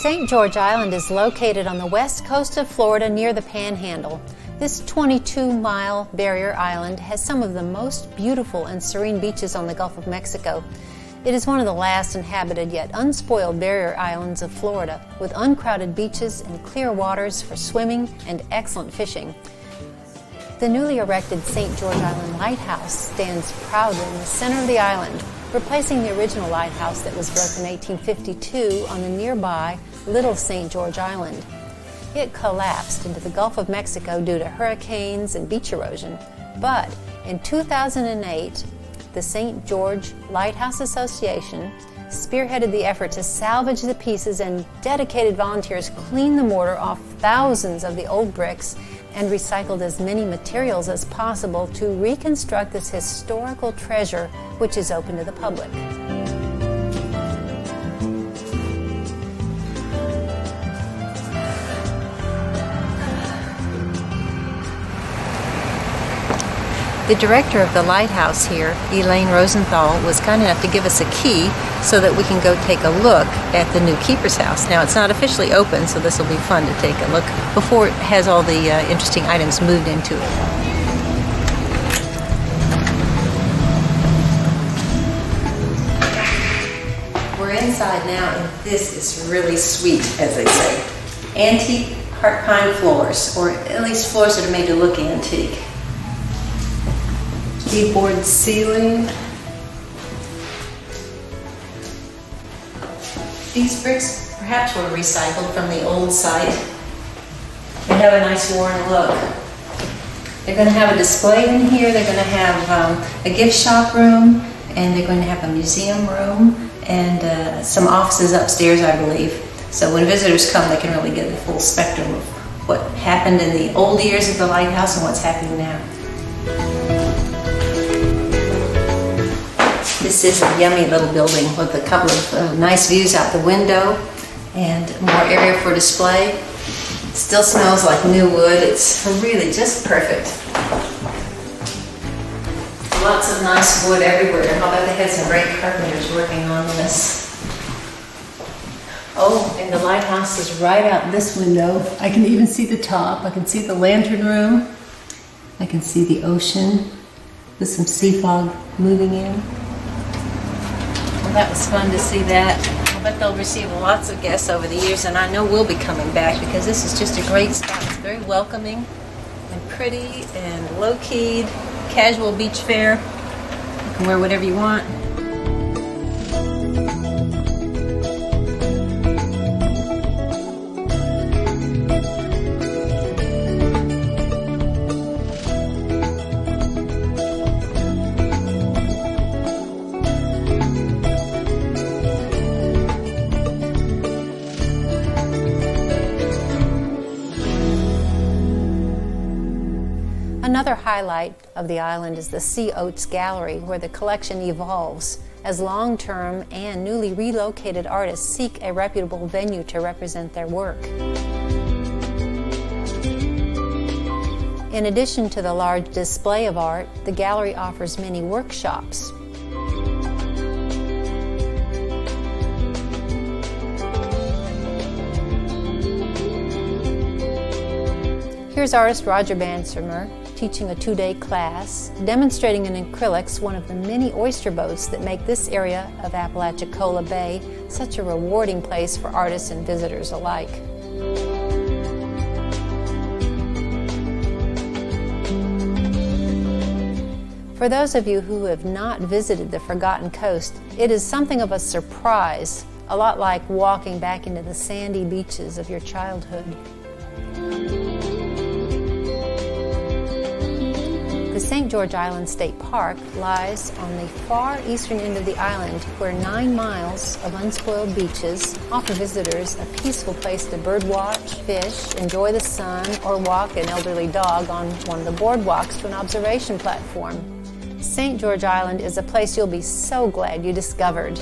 St. George Island is located on the west coast of Florida near the Panhandle. This 22-mile barrier island has some of the most beautiful and serene beaches on the Gulf of Mexico. It is one of the last inhabited yet unspoiled barrier islands of Florida, with uncrowded beaches and clear waters for swimming and excellent fishing. The newly erected St. George Island Lighthouse stands proudly in the center of the island, replacing the original lighthouse that was built in 1852 on the nearby Little St. George Island. It collapsed into the Gulf of Mexico due to hurricanes and beach erosion, but in 2008, the St. George Lighthouse Association spearheaded the effort to salvage the pieces, and dedicated volunteers cleaned the mortar off thousands of the old bricks and recycled as many materials as possible to reconstruct this historical treasure, which is open to the public. The director of the lighthouse here, Elaine Rosenthal, was kind enough to give us a key so that we can go take a look at the new keeper's house. Now, it's not officially open, so this will be fun to take a look before it has all the interesting items moved into it. We're inside now, and this is really sweet, as they say. Antique heart pine floors, or at least floors that are made to look antique. Board ceiling. These bricks perhaps were recycled from the old site. They have a nice worn look. They're going to have a display in here. They're going to have a gift shop room, and they're going to have a museum room and some offices upstairs, I believe. So when visitors come, they can really get the full spectrum of what happened in the old years of the lighthouse and what's happening now. This is a yummy little building with a couple of nice views out the window and more area for display. It still smells like new wood. It's really just perfect. Lots of nice wood everywhere. I'll bet they had some great carpenters working on this. Oh, and the lighthouse is right out this window. I can even see the top. I can see the lantern room. I can see the ocean with some sea fog moving in. Well, that was fun to see that. I bet they'll receive lots of guests over the years, and I know we'll be coming back because this is just a great spot. It's very welcoming and pretty and low-keyed, casual beach fare. You can wear whatever you want. Another highlight of the island is the Sea Oats Gallery, where the collection evolves as long-term and newly relocated artists seek a reputable venue to represent their work. In addition to the large display of art, the gallery offers many workshops. Here's artist Roger Bansermer teaching a 2-day class, demonstrating in acrylics one of the many oyster boats that make this area of Apalachicola Bay such a rewarding place for artists and visitors alike. For those of you who have not visited the Forgotten Coast, it is something of a surprise, a lot like walking back into the sandy beaches of your childhood. The St. George Island State Park lies on the far eastern end of the island, where 9 miles of unspoiled beaches offer visitors a peaceful place to birdwatch, fish, enjoy the sun, or walk an elderly dog on one of the boardwalks to an observation platform. St. George Island is a place you'll be so glad you discovered.